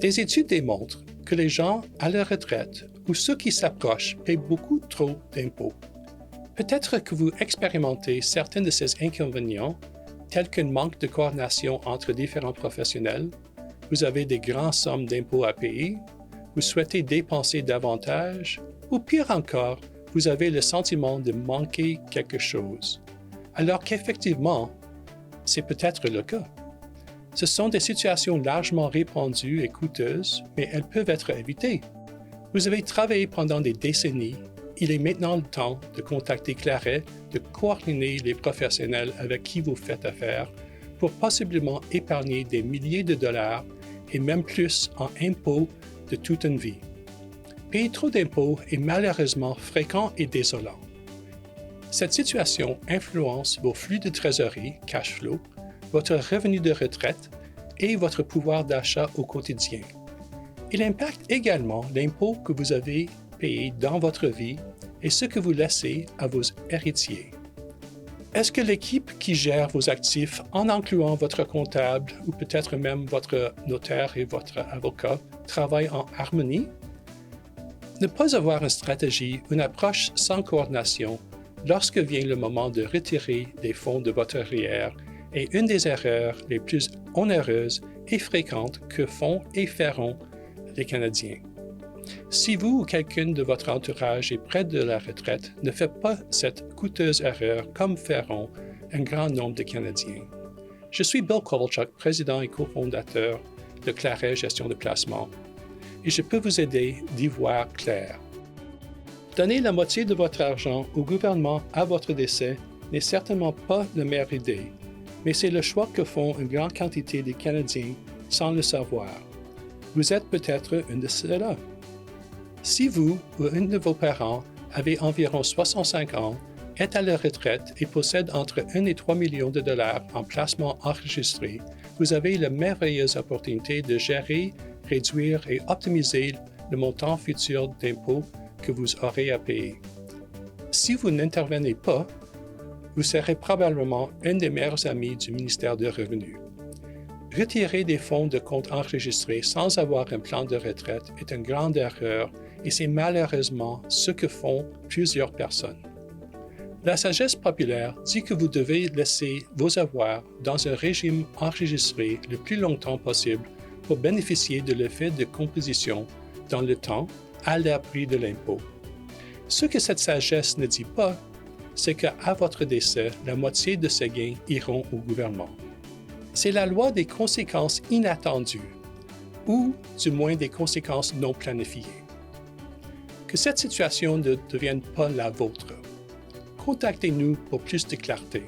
Des études démontrent que les gens à la retraite ou ceux qui s'approchent paient beaucoup trop d'impôts. Peut-être que vous expérimentez certains de ces inconvénients, tels qu'un manque de coordination entre différents professionnels, vous avez des grandes sommes d'impôts à payer, vous souhaitez dépenser davantage, ou pire encore, vous avez le sentiment de manquer quelque chose. Alors qu'effectivement, c'est peut-être le cas. Ce sont des situations largement répandues et coûteuses, mais elles peuvent être évitées. Vous avez travaillé pendant des décennies. Il est maintenant le temps de contacter Claret, de coordonner les professionnels avec qui vous faites affaire pour possiblement épargner des milliers de dollars et même plus en impôts de toute une vie. Payer trop d'impôts est malheureusement fréquent et désolant. Cette situation influence vos flux de trésorerie, cash flow, votre revenu de retraite et votre pouvoir d'achat au quotidien. Il impacte également l'impôt que vous avez payé dans votre vie et ce que vous laissez à vos héritiers. Est-ce que l'équipe qui gère vos actifs, en incluant votre comptable ou peut-être même votre notaire et votre avocat, travaille en harmonie? Ne pas avoir une stratégie, une approche sans coordination lorsque vient le moment de retirer des fonds de votre REER est une des erreurs les plus onéreuses et fréquentes que font et feront les Canadiens. Si vous ou quelqu'un de votre entourage est près de la retraite, ne faites pas cette coûteuse erreur comme feront un grand nombre de Canadiens. Je suis Bill Kovalchuk, président et cofondateur de Claret Gestion de placement, et je peux vous aider d'y voir clair. Donner la moitié de votre argent au gouvernement à votre décès n'est certainement pas la meilleure idée, mais c'est le choix que font une grande quantité de Canadiens sans le savoir. Vous êtes peut-être un de ceux-là. Si vous ou un de vos parents avez environ 65 ans, est à la retraite et possède entre 1 et 3 millions de dollars en placements enregistrés, vous avez la merveilleuse opportunité de gérer, réduire et optimiser le montant futur d'impôts que vous aurez à payer. Si vous n'intervenez pas, vous serez probablement un des meilleurs amis du ministère des Revenus. Retirer des fonds de compte enregistrés sans avoir un plan de retraite est une grande erreur et c'est malheureusement ce que font plusieurs personnes. La sagesse populaire dit que vous devez laisser vos avoirs dans un régime enregistré le plus longtemps possible pour bénéficier de l'effet de composition dans le temps à l'abri de l'impôt. Ce que cette sagesse ne dit pas, c'est qu'à votre décès, la moitié de ces gains iront au gouvernement. C'est la loi des conséquences inattendues, ou du moins des conséquences non planifiées. Que cette situation ne devienne pas la vôtre. Contactez-nous pour plus de clarté.